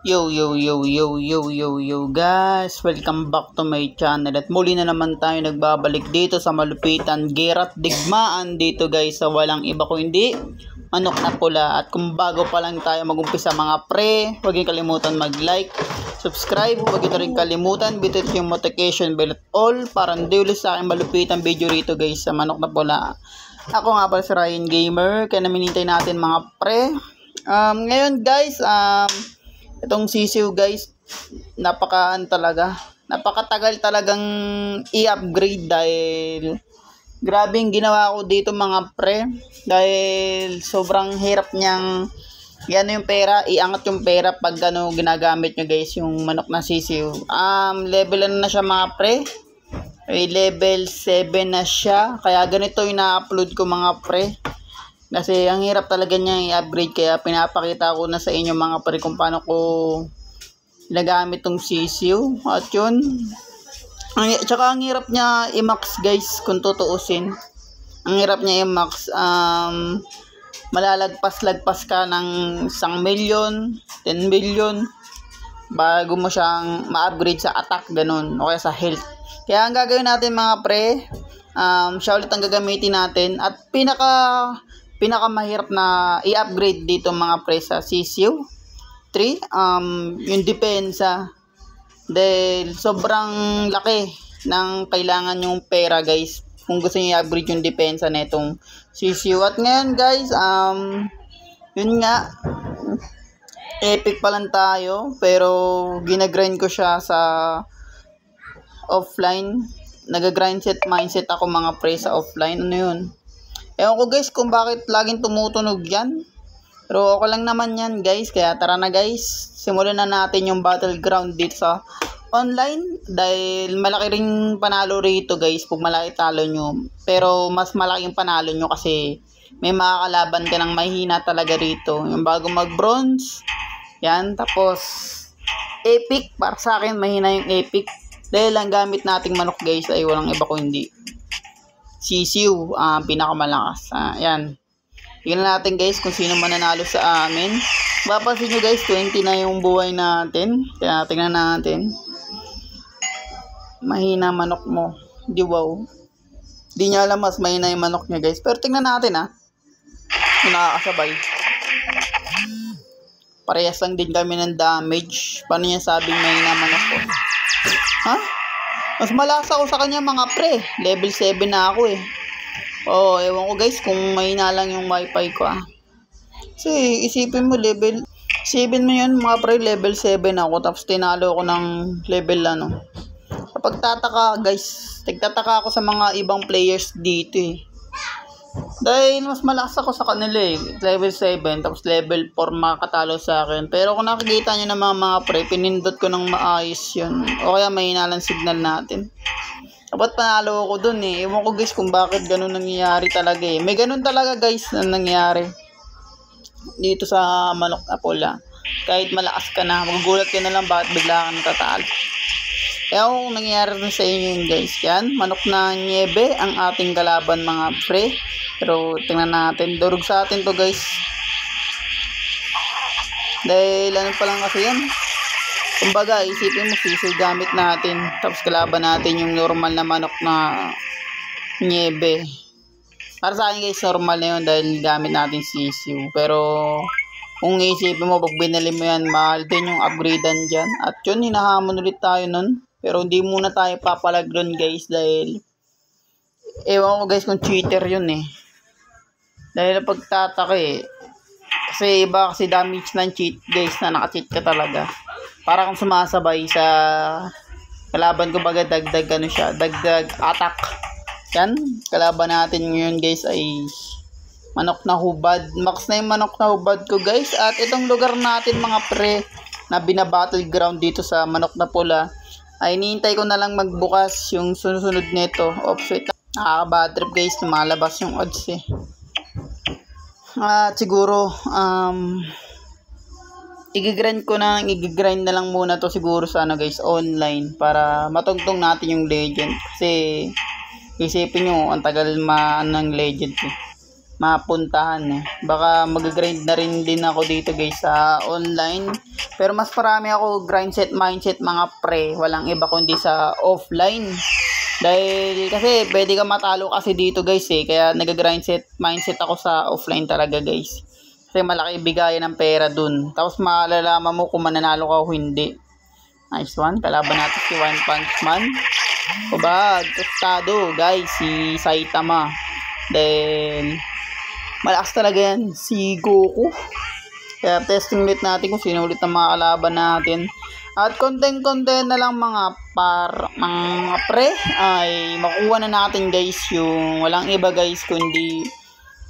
Yo guys, welcome back to my channel at muli na naman tayo nagbabalik dito sa malupitan Gerat Digmaan dito guys sa walang iba kundi manok na pula. At kung bago pa lang tayo magumpisa mga pre, huwag niyo kalimutan mag-like, subscribe, huwag niyo rin kalimutan bitit yung notification bell at all para hindi ulit sa aking malupitan video rito guys sa manok na pula. Ako nga pala si Ryan Gamer, kaya naminintay natin mga pre. Ngayon guys, itong sisiw guys, napakatagal talagang i-upgrade dahil grabing ginawa ko dito mga pre, dahil sobrang hirap niyang yung pera, iangat yung pera pag ginagamit nyo guys yung manok na sisiw. Level na siya mga pre, level 7 na siya, kaya ganito yung na-upload ko mga pre. Kasi ang hirap talaga niya i-upgrade, kaya pinapakita ko na sa inyo mga pre kung paano ko ginagamit tong sisiw. At yun, tsaka ang hirap niya i-max guys kung tutuusin. Ang hirap niya i-max, malalagpas-lagpas ka ng 1 million, 10 million bago mo siyang ma-upgrade sa attack ganun o kaya sa health. Kaya ang gagawin natin mga pre, siya ulit ang gagamitin natin at pinakamahirap na i-upgrade dito mga pre sa sisiw 3, yung depensa, dahil sobrang laki ng kailangan yung pera guys kung gusto niyo i-upgrade yung depensa na itong sisiw. At ngayon guys, yun nga, epic pa lang tayo pero ginagrind ko siya sa offline. Nag-grind set mindset ako mga pre sa offline. Ano yun? Ewan ko guys kung bakit laging tumutunog yan. Pero okay lang naman yan guys. Kaya tara na guys, simulan na natin yung battleground dito sa online. Dahil malaki ring panalo rito guys pag malaki talo nyo. Pero mas malaki yung panalo nyo kasi may makakalaban ka ng mahina talaga rito. Yung bago mag bronze, yan. Tapos epic, para sa akin mahina yung epic. Dahil ang gamit nating manok guys ay walang iba kundi sisiw, pinakamalakas. Yan. Tingnan natin guys kung sino mananalo sa amin. Mapapansin nyo guys, 20 na yung buhay natin. Kaya tingnan natin. Mahina manok mo. Di wow. Di niya alam mas mahina yung manok niya guys. Pero tingnan natin kung nakakasabay. Parehas lang din kami ng damage. Paano niya sabing mahina manok ko? Mas malakas ako sa kanya mga pre. Level 7 na ako ewan ko guys kung mahina lang yung wifi ko Kasi isipin mo level 7 mo yun mga pre, level 7 ako tapos tinalo ako ng level Kapag tataka guys, nagtataka ako sa mga ibang players dito dahil mas malakas ako sa kanila level 7 tapos level 4 makakatalo sa akin. Pero kung nakikita nyo naman mga pre, pinindot ko ng maayos yun o kaya mahina lang signal natin. Dapat panalo ako dun Ewan ko guys kung bakit ganun nangyayari talaga May ganun talaga guys na nangyayari dito sa manok na pula. Kahit malakas ka na, magugulat ka na lang bakit bigla ka natatalo. Ewan ko kung nangyayari rin sa inyo yun guys. Yan, manok na niebe ang ating kalaban mga pre. Pero tingnan natin, durog sa atin to guys. Dahil pa lang kasi yan. Kumbaga, isipin mo sisiw gamit natin. Tapos kalaban natin yung normal na manok na niebe. Para sa akin guys, normal na yun dahil gamit natin sisiw. Pero kung isipin mo, pag binili mo yan, mahal din yung upgradean dyan. At yun, hinahamon ulit tayo nun. Pero hindi muna tayo papalagron guys dahil ewan ko guys kung cheater yun dahil pagtataka kasi iba kasi damage ng cheat guys na naka-cheat ka talaga. Para kung sumasabay sa kalaban ko baga dagdag dagdag attack. Yan, kalaban natin ngayon guys ay manok na hubad. Max na yung manok na hubad ko guys. At itong lugar natin mga pre na binabattleground dito sa manok na pula ay nihintay ko na lang magbukas yung sunod nito. Offset. Nakaka-bad trip guys, lumalabas yung odds At siguro igigrind na lang muna to siguro sa guys online para matugtong natin yung legend. Kasi isipin nyo ang tagal ng legend mapuntahan Baka mag-grind na rin din ako dito guys sa online Pero mas marami ako grind set mindset mga pre. Walang iba kundi sa offline. Dahil kasi pwede ka matalo kasi dito guys eh. Kaya nag-grind set mindset ako sa offline talaga guys. Kasi malaki bigayan ng pera dun. Tapos malalaman mo kung mananalo ka o hindi. Nice one. Kalaban natin si One Punch Man. Kubag. Tostado guys. Si Saitama. Then malakas talaga yan. Si Goku. Kaya testing ulit natin kung sino ulit ang mga kalaban natin. At content na lang mga pre ay makuha na natin guys yung walang iba guys kundi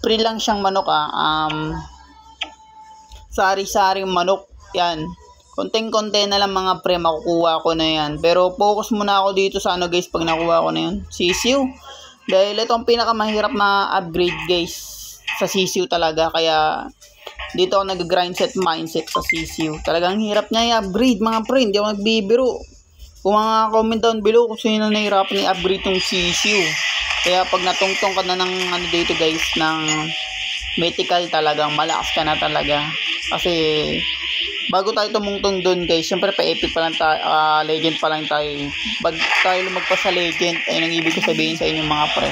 free lang siyang manok sari-saring manok yan. Content na lang mga pre, makukuha ko na yan. Pero focus muna ako dito sa ano guys pag nakuha ko na yan. Sisiu. Dahil ito ang pinakamahirap na upgrade guys sa sisiu talaga. Kaya dito ako nag-grind set mindset sa sisiu. Talagang hirap niya i-upgrade mga pre. Hindi ako nagbibiro. Kung mga comment down below kung sino nahihirapan i-upgrade tong sisiu. Kaya pag natungtong ka na ng ano dito guys, ng mythical talagang malakas ka na talaga. Kasi bago tayo tumungtong doon guys, syempre pa epic pa lang tayo, legend pa lang tayo. Pag tayo lumagpas sa legend, ay nang ibig ko sabihin sa inyo mga pre.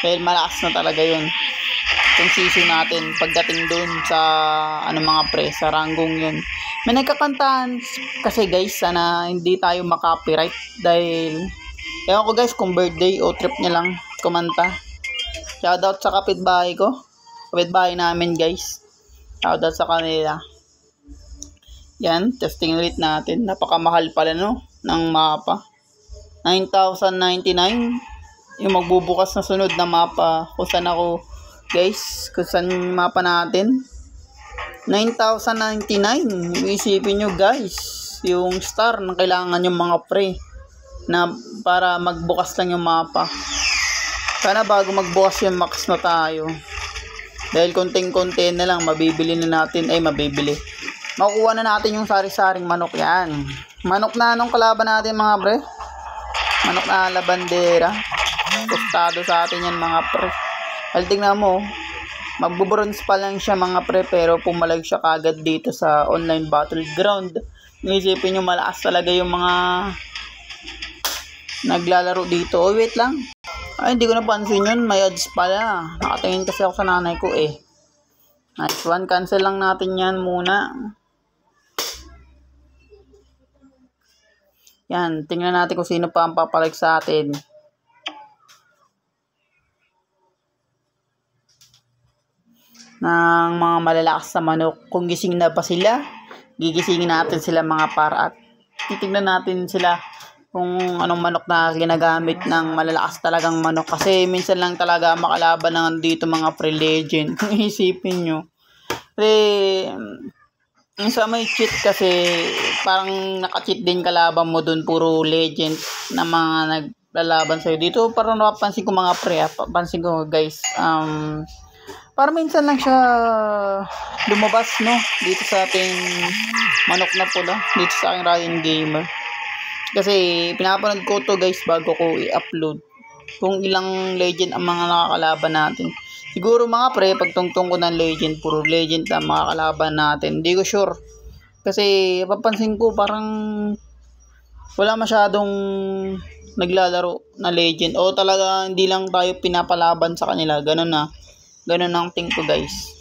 Dahil malakas na talaga yun. Yung sisiu natin, pagdating doon sa ano mga pre, sa ranggong yun. May nagkakantahan kasi guys, sana hindi tayo makapiright. Dahil, ewan ko guys kung birthday o trip niya lang kumanta. Shoutout sa kapitbahay ko. Kapitbahay namin guys. Shoutout sa kanila. Yan, testing ulit natin. Napakamahal pala no, ng mapa. 9,099. Yung magbubukas na sunod na mapa. Kung saan ako, guys, kung saan yung mapa natin. 9,099. Isipin nyo guys, yung star na kailangan yung mga pre. Na para magbukas lang yung mapa. Sana bago magbukas yung max na tayo. Dahil konting-konti na lang, mabibili na natin. Makukuha na natin yung sari-saring manok yan. Manok na anong kalaban natin mga pre? Manok na labandera. Tostado sa atin yan mga pre. Al tingnan mo, magbubronze pa lang siya mga pre, pero pumalag siya kagad dito sa online battleground. Isipin nyo malakas talaga yung mga naglalaro dito. Oh wait lang. Ay hindi ko napansin yun, may ads pala. Nakatingin kasi ako sa nanay ko eh. Nice one, cancel lang natin yan muna. Yan, tingnan natin kung sino pa ang papalag sa atin. Ng mga malalakas na manok. Kung gising na pa sila, gigisingin natin sila mga para at titignan natin sila kung anong manok na ginagamit ng malalakas talagang manok. Kasi minsan lang talaga makalaban ng dito mga pre-legend. Kung isipin nyo. Kasi sa may cheat kasi parang naka-cheat din kalaban mo dun, puro legend na mga naglalaban sa'yo. Dito parang napapansin ko mga pre, pansin ko guys, parang minsan lang siya lumabas no, dito sa ating manok na pula, dito sa aking Ryan Gamer. Kasi pinapanood ko to guys bago ko i-upload kung ilang legend ang mga nakakalaban natin. Siguro mga pre, pagtungtong ko ng legend, puro legend ang mga kalaban natin. Hindi ko sure. Kasi papansin ko parang wala masyadong naglalaro na legend. O talaga hindi lang tayo pinapalaban sa kanila. Ganun na. Ganun ang ting ko guys.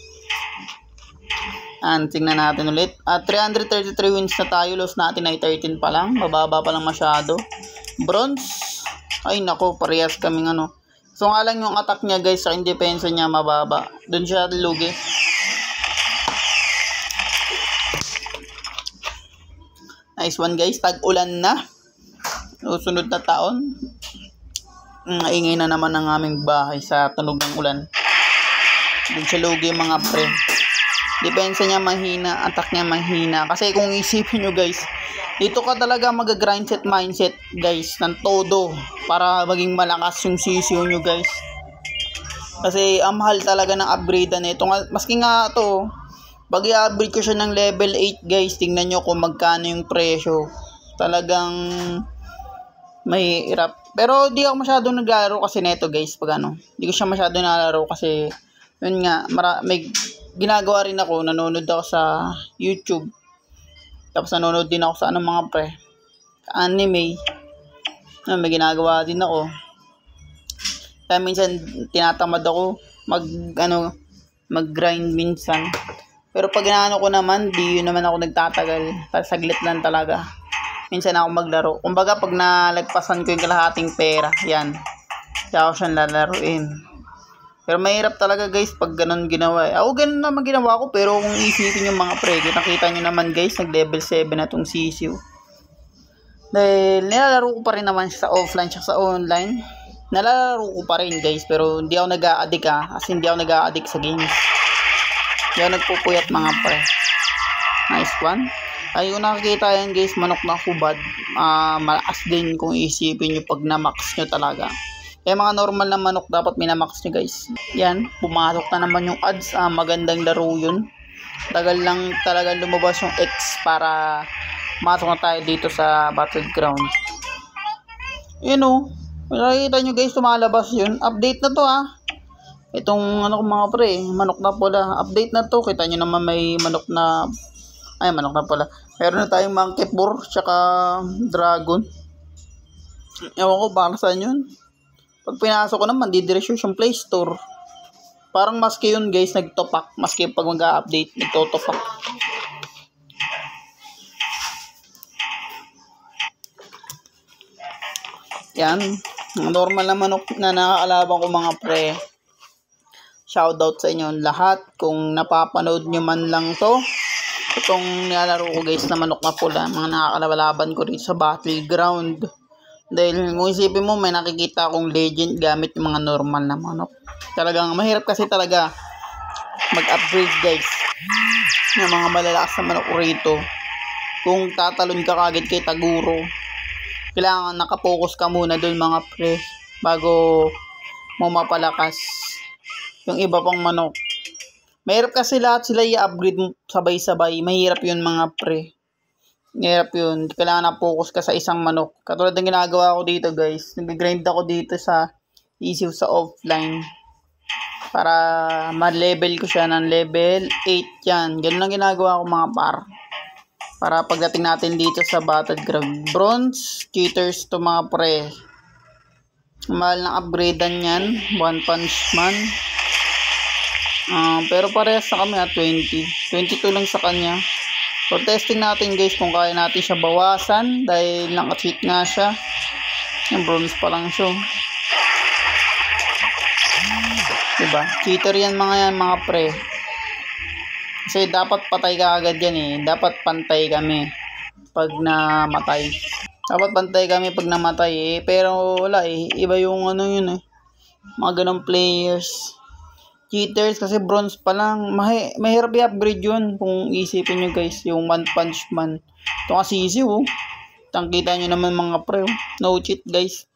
Tingnan natin ulit. At 333 wins na tayo. Loss natin ay 13 pa lang. Mababa pa lang masyado. Bronze. Ay nako, parehas kaming ano. So nga lang yung attack niya guys, sa depensa niya mababa. Doon siya lugi. Nice one guys, tag-ulan na. Susunod na taon. Ingay na naman ang aming bahay sa tunog ng ulan. Doon siya lugi mga pre. Depensa niya mahina, attack niya mahina. Kasi kung isipin nyo guys, dito ka talaga mag-grind set mindset guys ng todo para maging malakas yung sisiu nyo guys. Kasi ang mahal talaga ng upgrade na ito. Maski nga to, pag i-upgrade ko siya ng level 8 guys, tingnan nyo kung magkano yung presyo. Talagang may hirap. Pero di ako masyadong naglalaro kasi neto guys pag ano. Di ko siya masyadong naglalaro kasi yun nga, may ginagawa rin ako, nanonood ako sa YouTube. Tapos nanonood din ako sa mga pre, sa anime. May ginagawa din ako. Kaya minsan tinatamad ako mag-grind minsan. Pero pag inaano ko naman, di yun naman ako nagtatagal. Saglit lang talaga. Minsan ako maglaro. Kumbaga pag nalagpasan ko yung kalahating pera, yan. Kaya ako siyang lalaruin. Pero mahirap talaga guys pag ganun ginawa. Ako ganun naman ginawa ko, pero kung isipin yung mga pre, nakita nyo naman guys, nag-level 7 na tong sisiu. Dahil nilalaro ko pa rin naman siya sa offline siya sa online. Nalalaro ko pa rin guys, pero hindi ako nag-a-addict as hindi ako nag-a-addict sa games. Hindi ako nagpupuyat mga pre. Nice one. Ay kung nakikita yan guys, manok na hubad. Malakas din kung isipin nyo pag na-max nyo talaga. Kaya mga normal na manok dapat minamax nyo guys. Yan, pumasok na naman yung ads. Magandang laro yun. Tagal lang talaga lumabas yung X para masok na tayo dito sa Battleground. Yun o. Nakikita nyo guys, tumalabas yun. Update na to Itong mga pre, manok na pula. Update na to. Kita nyo naman may manok na pula. Meron na tayong monkey boar, tsaka dragon. Ewan ko para saan yun. Pag pinasok ko naman, didiretso yung Play Store. Parang maski yun guys, nagtopak. Maski pag mag-update, nagtotopak. Yan. Normal na manok na nakakalaban ko mga pre. Shoutout sa inyo lahat. Kung napapanood nyo man lang to, itong nilalaro ko guys na manok na pula, mga nakakalaban ko dito sa Battleground. Dahil kung isipin mo, may nakikita akong legend gamit yung mga normal na manok. Talagang mahirap kasi talaga mag-upgrade guys ng mga malalakas na manok rito. Kung tatalon ka kagad kay Taguro, kailangan nakapokus ka muna doon mga pre bago mo mapalakas yung iba pang manok. Mahirap kasi lahat sila i-upgrade sabay-sabay. Mahirap yun mga pre. Mahirap yun. Kailangan na-focus ka sa isang manok. Katulad ng ginagawa ko dito guys. Nag-grind ako dito sa sisiu sa offline. Para ma-level ko siya ng level 8 yan. Ganun lang ginagawa ko mga par. Para pagdating natin dito sa Battleground. Bronze, cheaters to mga pre. Mahal ng upgradean yan. One Punch Man. Pero parehas na kami 20. 22 lang sa kanya. So testing natin guys kung kaya natin siya bawasan. Dahil naka-cheat nga siya. Yung bronze pa lang siya. Diba? Cheater yan mga pre. Kasi dapat patay ka agad yan Dapat pantay kami pag namatay. Dapat pantay kami pag namatay Pero wala Iba yung yun mga ganong players. Cheaters kasi bronze pa lang. Mahirap i-upgrade yun kung isipin nyo guys. Yung One Punch Man. Ito kasi easy Tangkita nyo naman mga pre No cheat guys.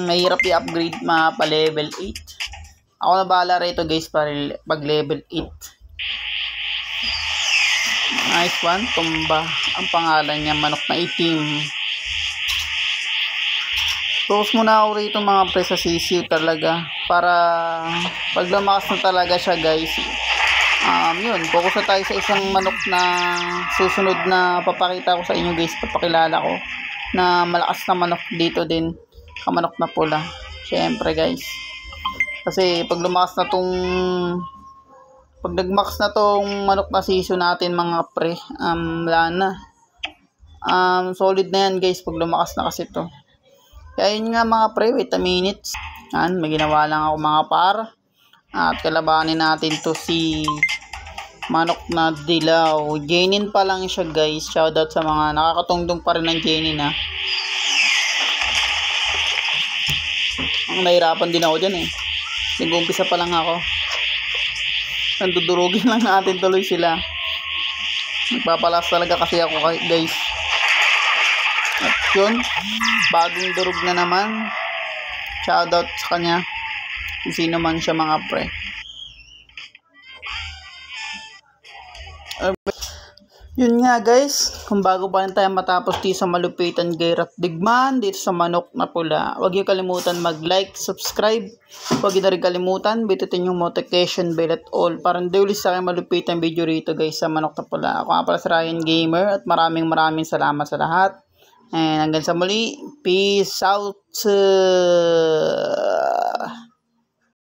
Mahirap i-upgrade pa level 8. Ako na bahala rito guys pag level 8. Nice one. Tumba. Ang pangalan niya manok na itim. Focus muna ako rito mga pre sa sisiu talaga. Para pag lumakas na talaga siya guys. Yun. Focus na tayo sa isang manok na susunod na papakita ko sa inyo guys. Papakilala ko na malakas na manok dito din. Kamanok na pula. Syempre guys. Kasi pag lumakas na pag nagmax na tong manok na sisiu natin mga pre, wala na. Solid na yan guys pag lumakas na kasi to. Kaya yun nga mga pre, wait a minute. Yan, may ginawa lang ako mga par. At kalabanin natin to si manok na dilaw. Jainin pa lang siya guys. Shoutout sa mga nakakatungtong pa rin ng Jainin Ang nahirapan din ako dyan Nag-umpisa pa lang ako. Nandudurugin lang natin tuloy sila. Nagpapalas talaga kasi ako guys. At yun, bagong durog na naman. Shoutout sa kanya. Kung sino man siya mga pre. Yun nga guys, kung bago pa rin tayo matapos dito sa malupitan gayrap digman dito sa manok na pula, huwag niyo kalimutan mag-like, subscribe, huwag niyo na rin kalimutan bitutin yung notification bell at all para hindi ulit sa akin malupitan video rito guys sa manok na pula. Ako nga pala si Ryan Gamer at maraming salamat sa lahat. And hanggang sa muli, peace out.